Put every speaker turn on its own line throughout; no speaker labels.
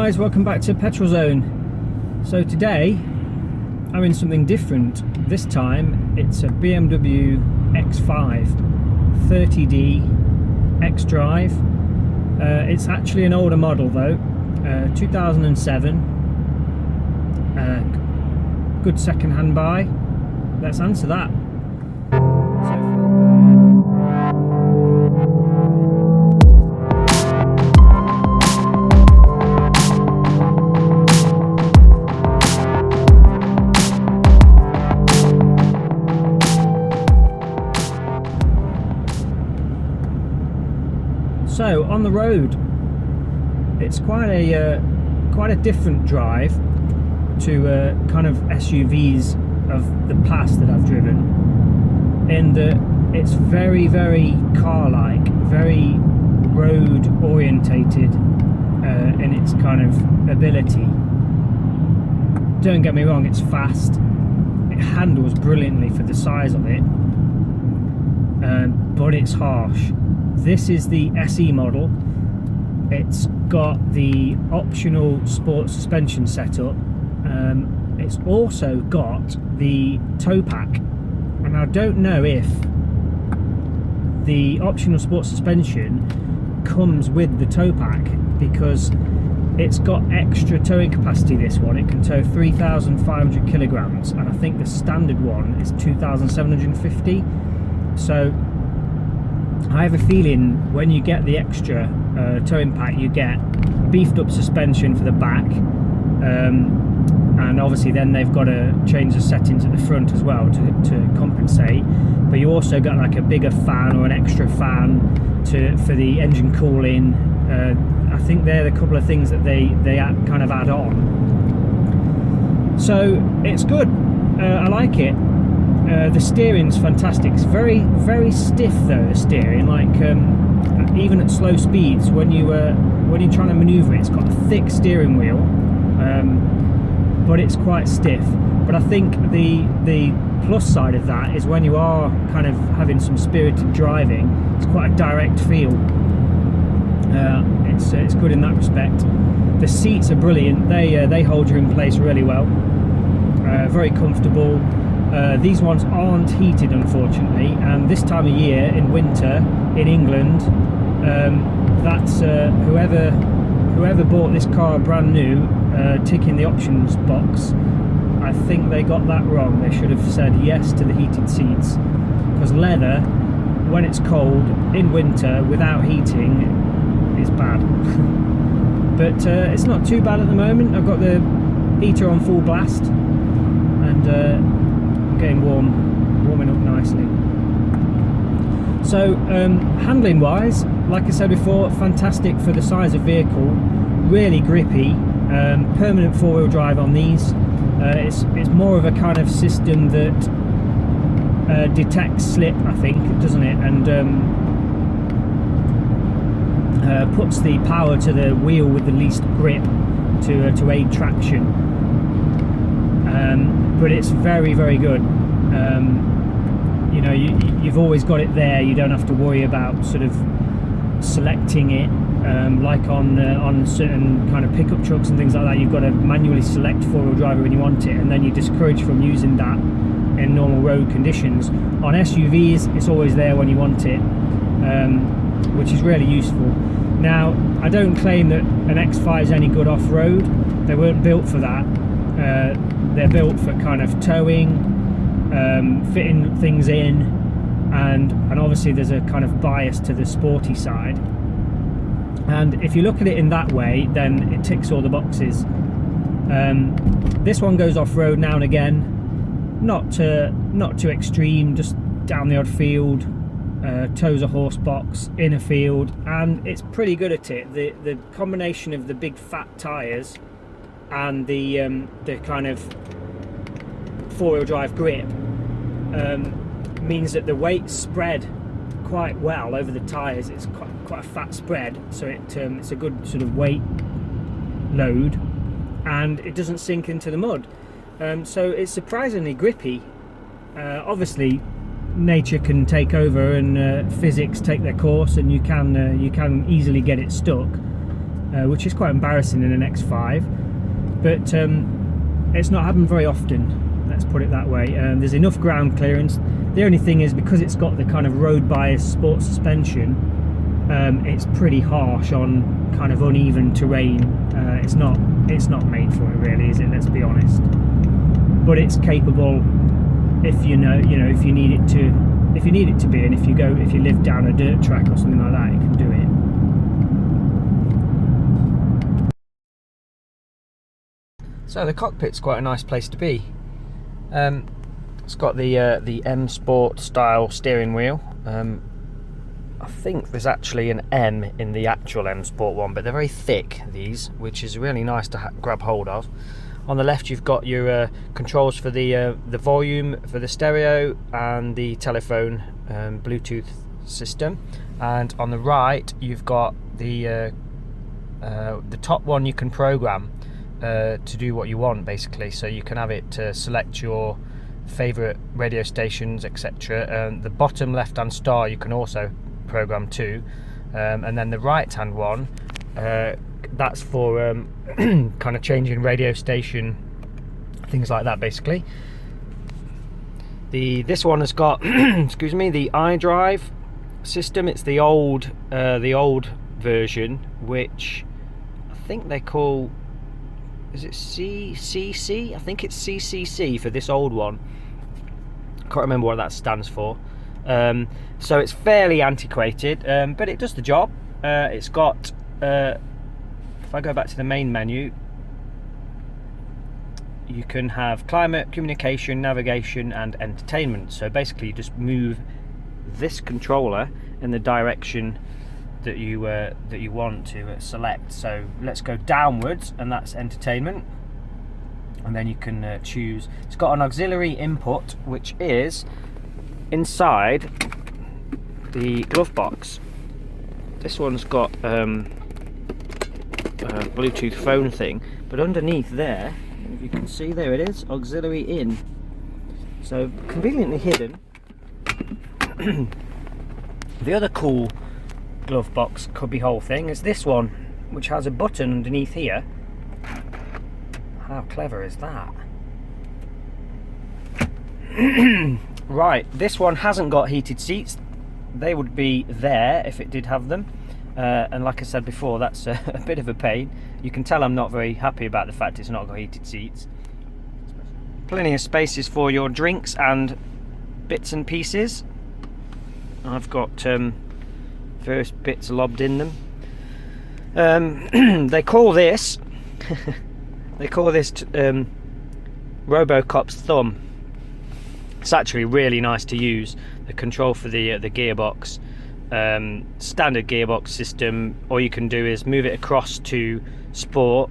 guys, welcome back to Petrol Zone. So today I'm in something different. This time it's a BMW X5 30D X-Drive. It's actually an older model though, 2007. Good second-hand buy. Let's answer that. So on the road, it's quite a different drive to kind of SUVs of the past that I've driven, in that it's very, very car-like, very road orientated in its kind of ability. Don't get me wrong, it's fast, it handles brilliantly for the size of it, but it's harsh. This is the SE model. It's got the optional sport suspension setup. It's also got the tow pack, and I don't know if the optional sport suspension comes with the tow pack, because it's got extra towing capacity. This one, it can tow 3,500 kilograms, and I think the standard one is 2,750. So I have a feeling when you get the extra towing pack, you get beefed up suspension for the back, and obviously then they've got to change the settings at the front as well to compensate. But you also got like a bigger fan or an extra fan for the engine cooling. I think they're the couple of things that they kind of add on. So it's good. I like it. The steering's fantastic. It's very, very stiff though, the steering. Like even at slow speeds, when you're trying to manoeuvre it, it's got a thick steering wheel, but it's quite stiff. But I think the plus side of that is when you are kind of having some spirited driving, it's quite a direct feel. It's good in that respect. The seats are brilliant. They hold you in place really well. Very comfortable. These ones aren't heated, unfortunately, and this time of year in winter in England, that's whoever bought this car brand new, ticking the options box, I think they got that wrong. They should have said yes to the heated seats, because leather, when it's cold in winter without heating, is bad. But it's not too bad at the moment. I've got the heater on full blast, and getting warming up nicely. So handling wise, like I said before, fantastic for the size of vehicle, really grippy. Permanent four-wheel drive on these. It's more of a kind of system that detects slip, I think, doesn't it, and puts the power to the wheel with the least grip to aid traction. But it's very, very good. You know, you've always got it there. You don't have to worry about sort of selecting it, like on certain kind of pickup trucks and things like that. You've got to manually select four-wheel drive when you want it, and then you're discouraged from using that in normal road conditions. On SUVs, it's always there when you want it, which is really useful. Now, I don't claim that an X5 is any good off-road. They weren't built for that. They're built for kind of towing, fitting things in, and obviously there's a kind of bias to the sporty side. And if you look at it in that way, then it ticks all the boxes. This one goes off-road now and again, not too extreme, just down the odd field, tows a horse box in a field, and it's pretty good at it. The combination of the big fat tyres and the kind of four-wheel drive grip means that the weight's spread quite well over the tyres. It's quite a fat spread, so it's a good sort of weight load, and it doesn't sink into the mud. So it's surprisingly grippy. Obviously nature can take over and physics take their course, and you can easily get it stuck. which is quite embarrassing in an X5, but it's not happened very often, let's put it that way. There's enough ground clearance. The only thing is, because it's got the kind of road bias sport suspension, it's pretty harsh on kind of uneven terrain. It's not made for it really, is it? Let's be honest. But it's capable if you know if you need it to be, and if you live down a dirt track or something like that, you can do it. So the cockpit's quite a nice place to be. It's got the M Sport style steering wheel. I think there's actually an M in the actual M Sport one, but they're very thick, these, which is really nice to grab hold of. On the left you've got your controls for the volume for the stereo and the telephone Bluetooth system, and on the right you've got the top one you can program to do what you want, basically. So you can have it to select your favorite radio stations, etc. The bottom left hand star you can also program too, and then the right hand one, that's for kind of changing radio station, things like that, basically. This one has got excuse me, the iDrive system. It's the old version, which I think they call, is it CCC? I think it's CCC for this old one. Can't remember what that stands for. So it's fairly antiquated, but it does the job. It's got if I go back to the main menu, you can have climate, communication, navigation and entertainment. So basically you just move this controller in the direction that you want to select. So let's go downwards, and that's entertainment, and then you can choose. It's got an auxiliary input which is inside the glove box. This one's got a Bluetooth phone thing, but underneath there, if you can see, there it is, auxiliary in. So conveniently hidden. The other cool glove box cubby hole thing is this one, which has a button underneath here. How clever is that? Right, this one hasn't got heated seats. They would be there if it did have them, and like I said before, that's a bit of a pain. You can tell I'm not very happy about the fact it's not got heated seats. Plenty of spaces for your drinks and bits and pieces. I've got various bits lobbed in them. They call this Robocop's thumb. It's actually really nice to use. The control for the gearbox, standard gearbox system. All you can do is move it across to sport,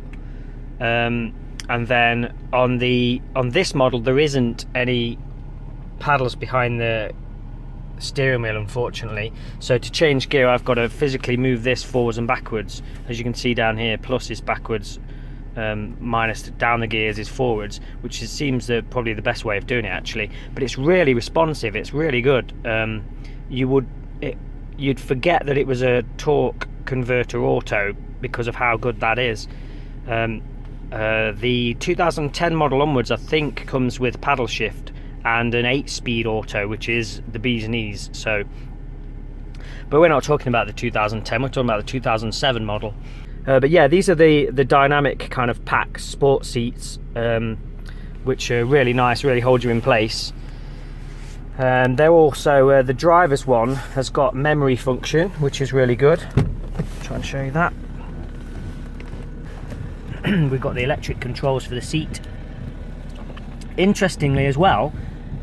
and then on this model there isn't any paddles behind the steering wheel, unfortunately. So to change gear, I've got to physically move this forwards and backwards. As you can see down here, plus is backwards, minus down the gears is forwards, which seems probably the best way of doing it, actually. But it's really responsive. It's really good. You'd forget that it was a torque converter auto because of how good that is. The 2010 model onwards, I think, comes with paddle shift and an 8-speed auto, which is the bee's knees. So, but we're not talking about the 2010, we're talking about the 2007 model. But yeah, these are the dynamic kind of pack sport seats, which are really nice, really hold you in place. They're also, the driver's one has got memory function, which is really good. Try and show you that. We've got the electric controls for the seat. Interestingly as well,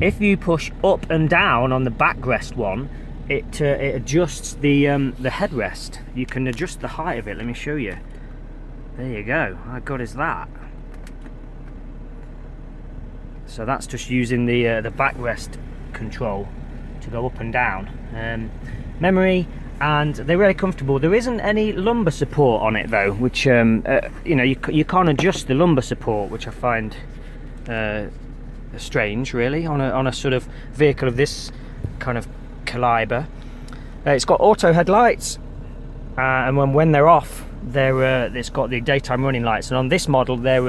if you push up and down on the backrest one, it adjusts the headrest. You can adjust the height of it. Let me show you. There you go. How good is that? So that's just using the backrest control to go up and down. Memory, and they're really comfortable. There isn't any lumbar support on it though, which you can't adjust the lumbar support, which I find strange, really, on a sort of vehicle of this kind of caliber. It's got auto headlights, and when they're off, it's got the daytime running lights, and on this model they're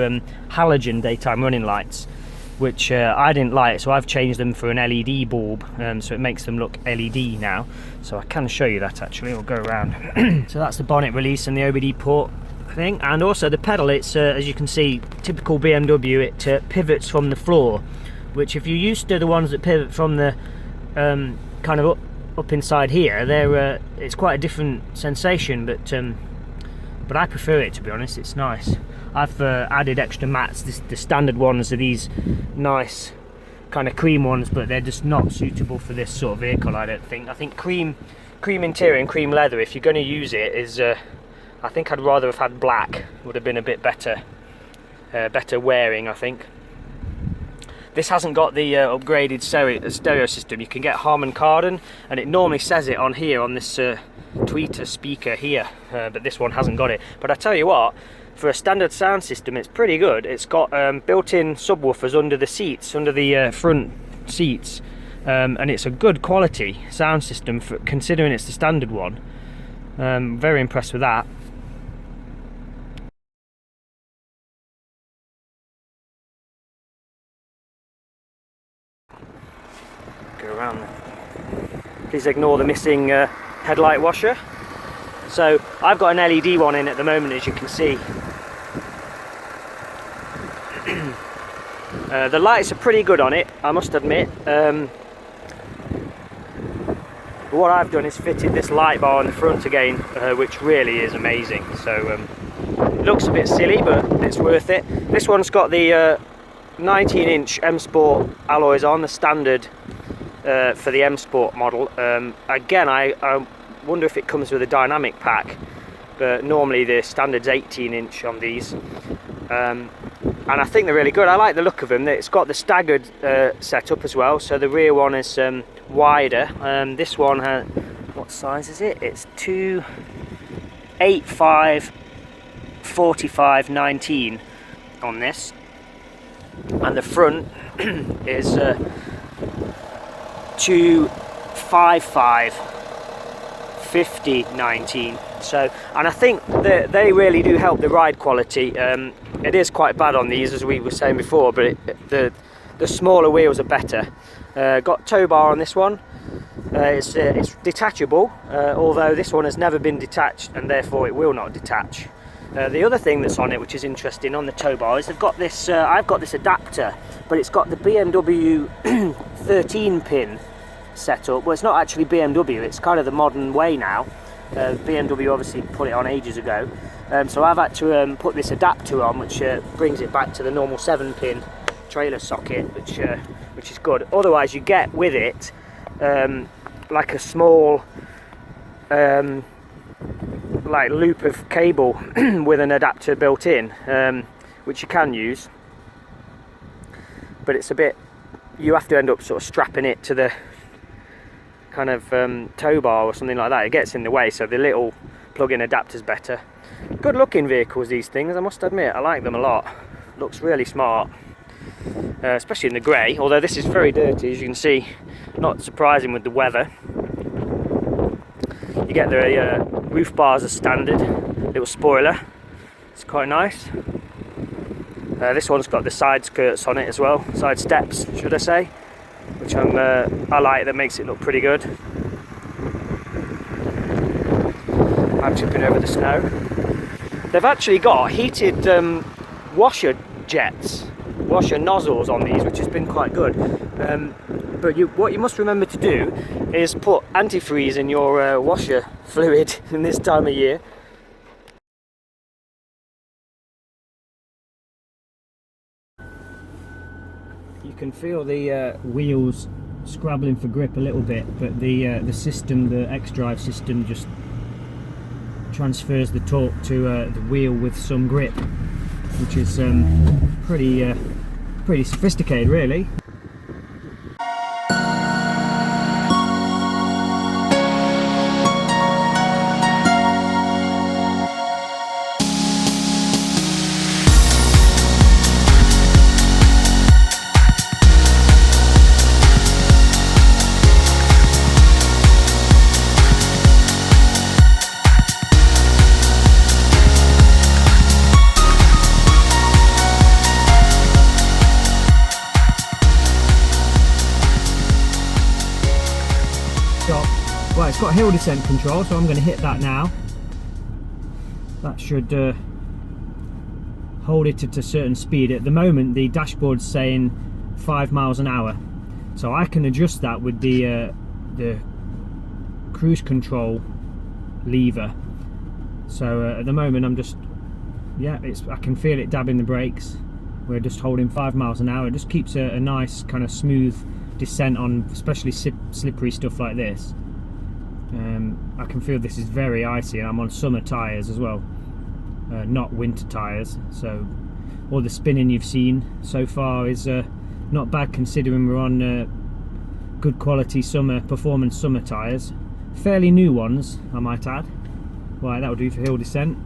halogen daytime running lights, which I didn't like, so I've changed them for an LED bulb, so it makes them look LED now. So I can show you that actually. We'll go around. So that's the bonnet release and the OBD port thing, and also the pedal. It's as you can see, typical BMW. It pivots from the floor, which if you're used to the ones that pivot from the kind of up inside here, they're it's quite a different sensation, but I prefer it, to be honest. It's nice. I've added extra mats. The standard ones are these nice kind of cream ones, but they're just not suitable for this sort of vehicle, I don't think. I think cream interior and cream leather, if you're going to use it, is I think I'd rather have had black. Would have been a bit better wearing, I think. This hasn't got the upgraded stereo system. You can get Harman Kardon, and it normally says it on here on this tweeter speaker here, but this one hasn't got it. But I tell you what, for a standard sound system, it's pretty good. It's got built-in subwoofers under the seats, under the front seats, and it's a good quality sound system for considering it's the standard one. Very impressed with that. Go around there. Please ignore the missing headlight washer. So I've got an LED one in at the moment, as you can see. The lights are pretty good on it, I must admit. What I've done is fitted this light bar on the front again, which really is amazing. So it looks a bit silly, but it's worth it. This one's got the 19-inch M Sport alloys on, the standard for the M Sport model. Again, I wonder if it comes with a dynamic pack, but normally the standard's 18-inch on these, and I think they're really good. I like the look of them. It's got the staggered setup as well, so the rear one is wider. This one has, what size is it? It's 2, 8, 5, 45, 19 on this, and the front is 2, 5, 5, 50, 19. So, and I think that they really do help the ride quality. It is quite bad on these, as we were saying before, but the smaller wheels are better. Got tow bar on this one. It's detachable, although this one has never been detached, and therefore it will not detach. The other thing that's on it, which is interesting on the tow bar, is they've got this. I've got this adapter, but it's got the BMW 13-pin setup. Well, it's not actually BMW. It's kind of the modern way now. BMW obviously put it on ages ago, so I've had to put this adapter on, which brings it back to the normal 7-pin trailer socket, which is good. Otherwise, you get with it like a small like loop of cable with an adapter built in, which you can use, but it's a bit, you have to end up sort of strapping it to the kind of tow bar or something like that. It gets in the way, so the little plug-in adapter's better. Good looking vehicles, these things, I must admit. I like them a lot. Looks really smart, especially in the grey, although this is very dirty, as you can see. Not surprising with the weather. You get the roof bars as standard, little spoiler. It's quite nice. This one's got the side skirts on it as well, side steps should I say, which I like. That makes it look pretty good. I'm tripping over the snow. They've actually got heated washer nozzles on these, which has been quite good. But what you must remember to do is put antifreeze in your washer fluid in this time of year. You can feel the wheels scrabbling for grip a little bit, but the system, the X-Drive system, just transfers the torque to the wheel with some grip, which is pretty sophisticated, really. stop. Right, it's got hill descent control, so I'm going to hit that now. That should hold it at a certain speed. At the moment the dashboard's saying 5 miles an hour, so I can adjust that with the cruise control lever. So at the moment I'm just, yeah, I can feel it dabbing the brakes. We're just holding 5 miles an hour. It just keeps a nice kind of smooth descent on especially slippery stuff like this. I can feel this is very icy, and I'm on summer tyres as well, not winter tyres, so all the spinning you've seen so far is not bad considering we're on good quality performance summer tyres, fairly new ones I might add. Right, that'll do for hill descent.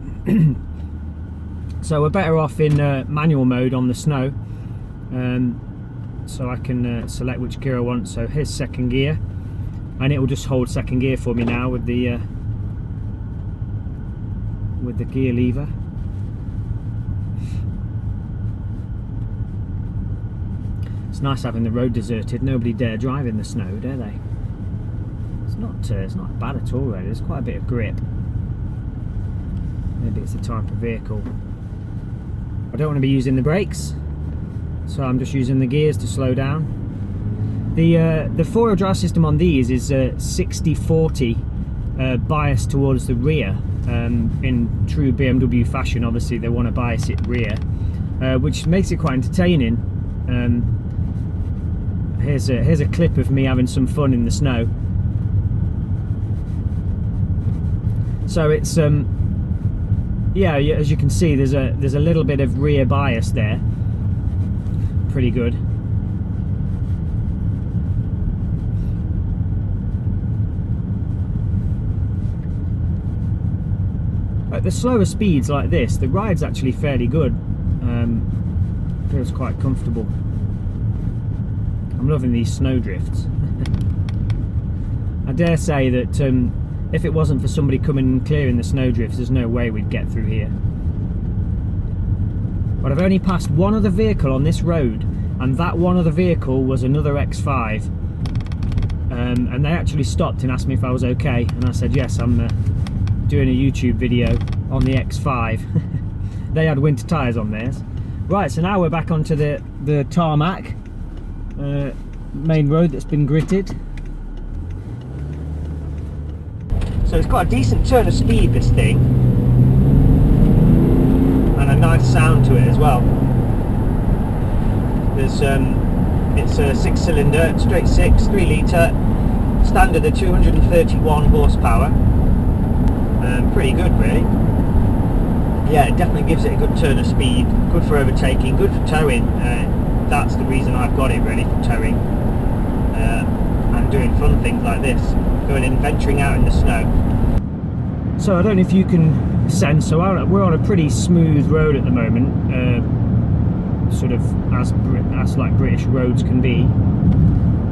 So we're better off in manual mode on the snow, so I can select which gear I want. So here's second gear, and it will just hold second gear for me now with the gear lever. It's nice having the road deserted. Nobody dare drive in the snow, dare they? It's not bad at all really. There's quite a bit of grip. Maybe it's the type of vehicle. I don't want to be using the brakes, so I'm just using the gears to slow down. The four-wheel drive system on these is 60/40 bias towards the rear. In true BMW fashion, obviously they want to bias it rear, which makes it quite entertaining. Here's a clip of me having some fun in the snow. So it's yeah, as you can see, there's a little bit of rear bias there. Pretty good. At the slower speeds like this, the ride's actually fairly good. Feels quite comfortable. I'm loving these snow drifts. I dare say that if it wasn't for somebody coming and clearing the snow drifts, there's no way we'd get through here. But I've only passed one other vehicle on this road, and that one other vehicle was another X5. And they actually stopped and asked me if I was okay, and I said yes, I'm doing a YouTube video on the X5. They had winter tyres on theirs. Right, so now we're back onto the tarmac main road that's been gritted. So it's got a decent turn of speed, this thing, and a nice sound to it as well. There's it's a 6-cylinder, straight 6, 3 litre, standard of 231 horsepower. Pretty good really. Yeah, it definitely gives it a good turn of speed, good for overtaking, good for towing. That's the reason I've got it really, for towing and doing fun things like this, going and venturing out in the snow. So I don't know if you can sense, so we're on a pretty smooth road at the moment, sort of as like British roads can be,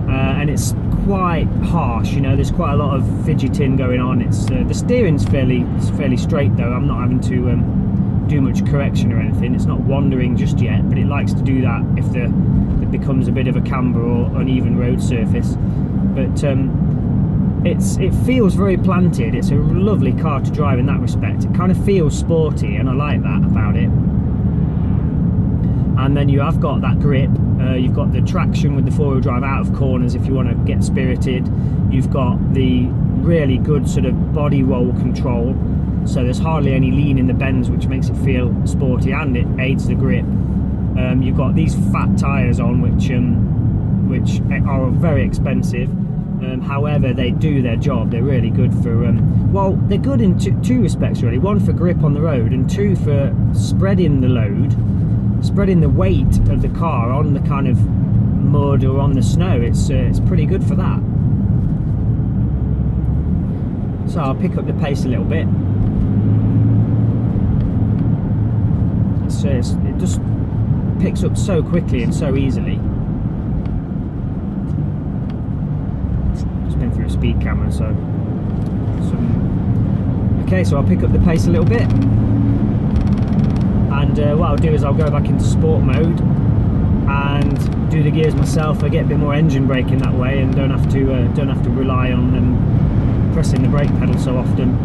and it's quite harsh, you know, there's quite a lot of fidgeting going on. It's the steering's fairly straight though. I'm not having to do much correction or anything. It's not wandering just yet, but it likes to do that if it becomes a bit of a camber or uneven road surface. But it feels very planted. It's a lovely car to drive in that respect. It kind of feels sporty, and I like that about it. And then you have got that grip. You've got the traction with the four-wheel drive out of corners if you want to get spirited. You've got the really good sort of body roll control, so there's hardly any lean in the bends, which makes it feel sporty, and it aids the grip. You've got these fat tyres on, which are very expensive. However, they do their job. They're really good for well, they're good in two respects really. One for grip on the road, and two for spreading the load, spreading the weight of the car on the kind of mud or on the snow. It's pretty good for that. So I'll pick up the pace a little bit. It just picks up so quickly and so easily. Just been through a speed camera, so okay, so I'll pick up the pace a little bit. And what I'll do is I'll go back into sport mode, and do the gears myself. I get a bit more engine braking that way, and don't have to rely on pressing the brake pedal so often.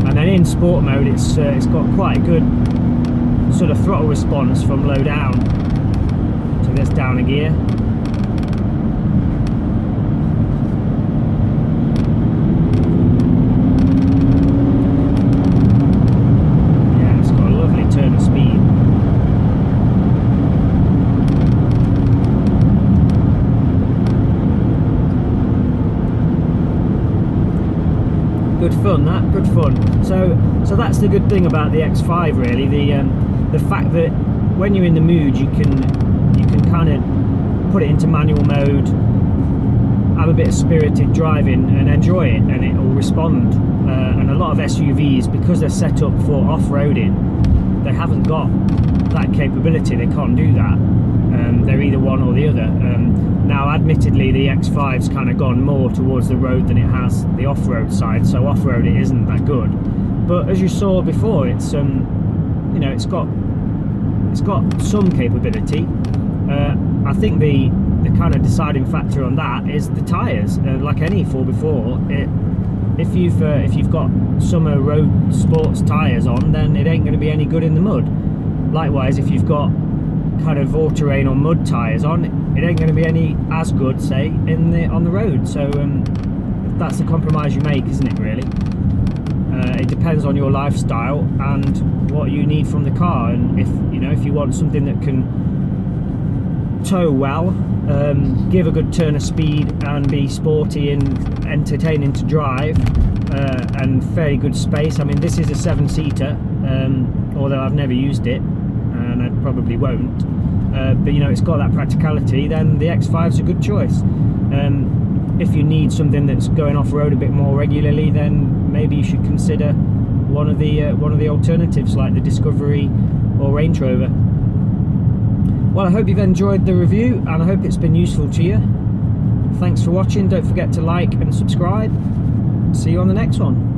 And then in sport mode, it's got quite a good sort of throttle response from low down. So there's down a gear. Yeah, it's got a lovely turn of speed. Good fun, that, good fun. So that's the good thing about the X5, really. The fact that when you're in the mood, you can kind of put it into manual mode, have a bit of spirited driving and enjoy it, and it will respond. And a lot of SUVs, because they're set up for off-roading, they haven't got that capability. They can't do that. They're either one or the other. Now, admittedly, the X5's kind of gone more towards the road than it has the off-road side, so off-road it isn't that good. But as you saw before, it's you know, it's got some capability. I think the kind of deciding factor on that is the tyres. Like any 4x4, if you've got summer road sports tyres on, then it ain't going to be any good in the mud. Likewise, if you've got kind of all-terrain or mud tyres on, it ain't going to be any as good, say, on the road. So that's the compromise you make, isn't it, really? It depends on your lifestyle and what you need from the car. And if you want something that can tow well, give a good turn of speed and be sporty and entertaining to drive, and fairly good space. I mean, this is a 7-seater, although I've never used it, and I probably won't. But it's got that practicality. Then the X5's a good choice. If you need something that's going off-road a bit more regularly, then maybe you should consider one of the alternatives, like the Discovery or Range Rover. Well, I hope you've enjoyed the review, and I hope it's been useful to you. Thanks for watching. Don't forget to like and subscribe. See you on the next one.